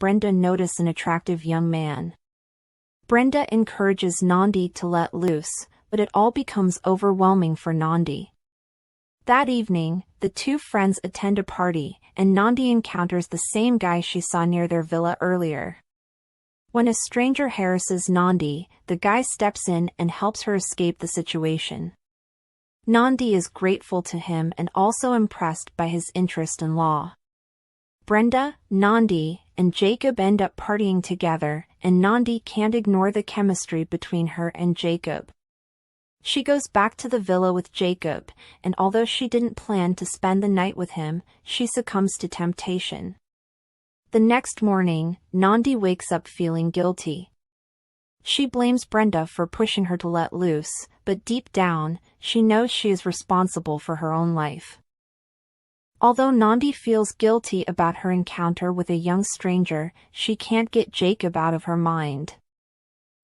Brenda notice an attractive young man. Brenda encourages Nandi to let loose, but it all becomes overwhelming for Nandi. That evening, the two friends attend a party, and Nandi encounters the same guy she saw near their villa earlier. When a stranger harasses Nandi, the guy steps in and helps her escape the situation. Nandi is grateful to him and also impressed by his interest in law. Brenda, Nandi, and Jacob end up partying together, and Nandi can't ignore the chemistry between her and Jacob. She goes back to the villa with Jacob, and although she didn't plan to spend the night with him, she succumbs to temptation. The next morning, Nandi wakes up feeling guilty. She blames Brenda for pushing her to let loose, but deep down, she knows she is responsible for her own life. Although Nandi feels guilty about her encounter with a young stranger, she can't get Jacob out of her mind.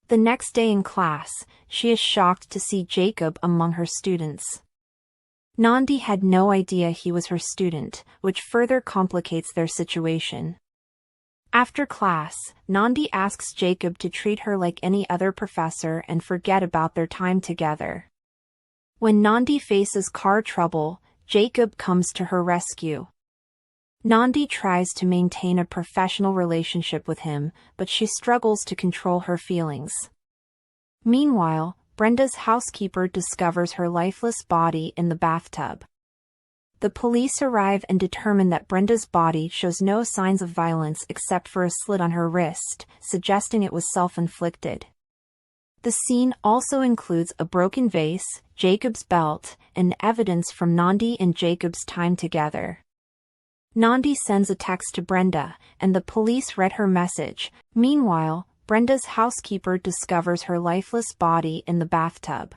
The next day in class, she is shocked to see Jacob among her students. Nandi had no idea he was her student, which further complicates their situation. After class, Nandi asks Jacob to treat her like any other professor and forget about their time together. When Nandi faces car trouble, Jacob comes to her rescue. Nandi tries to maintain a professional relationship with him, but she struggles to control her feelings. Meanwhile, Brenda's housekeeper discovers her lifeless body in the bathtub. The police arrive and determine that Brenda's body shows no signs of violence except for a slit on her wrist, suggesting it was self-inflicted. The scene also includes a broken vase, Jacob's belt, and evidence from Nandi and Jacob's time together. Nandi sends a text to Brenda, and the police read her message. Meanwhile, Brenda's housekeeper discovers her lifeless body in the bathtub.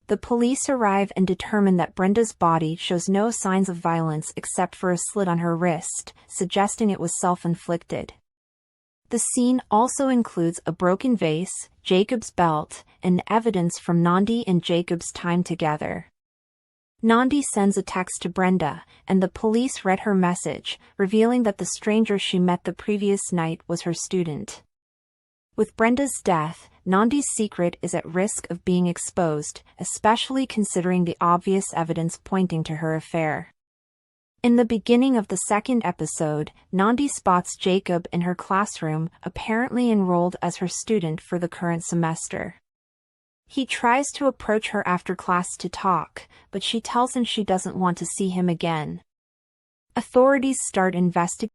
The police arrive and determine that Brenda's body shows no signs of violence except for a slit on her wrist, suggesting it was self-inflicted. The scene also includes a broken vase, Jacob's belt, and evidence from Nandi and Jacob's time together. Nandi sends a text to Brenda, and the police read her message, revealing that the stranger she met the previous night was her student. With Brenda's death, Nandi's secret is at risk of being exposed, especially considering the obvious evidence pointing to her affair. In the beginning of the second episode, Nandi spots Jacob in her classroom, apparently enrolled as her student for the current semester. He tries to approach her after class to talk, but she tells him she doesn't want to see him again. Authorities start investigating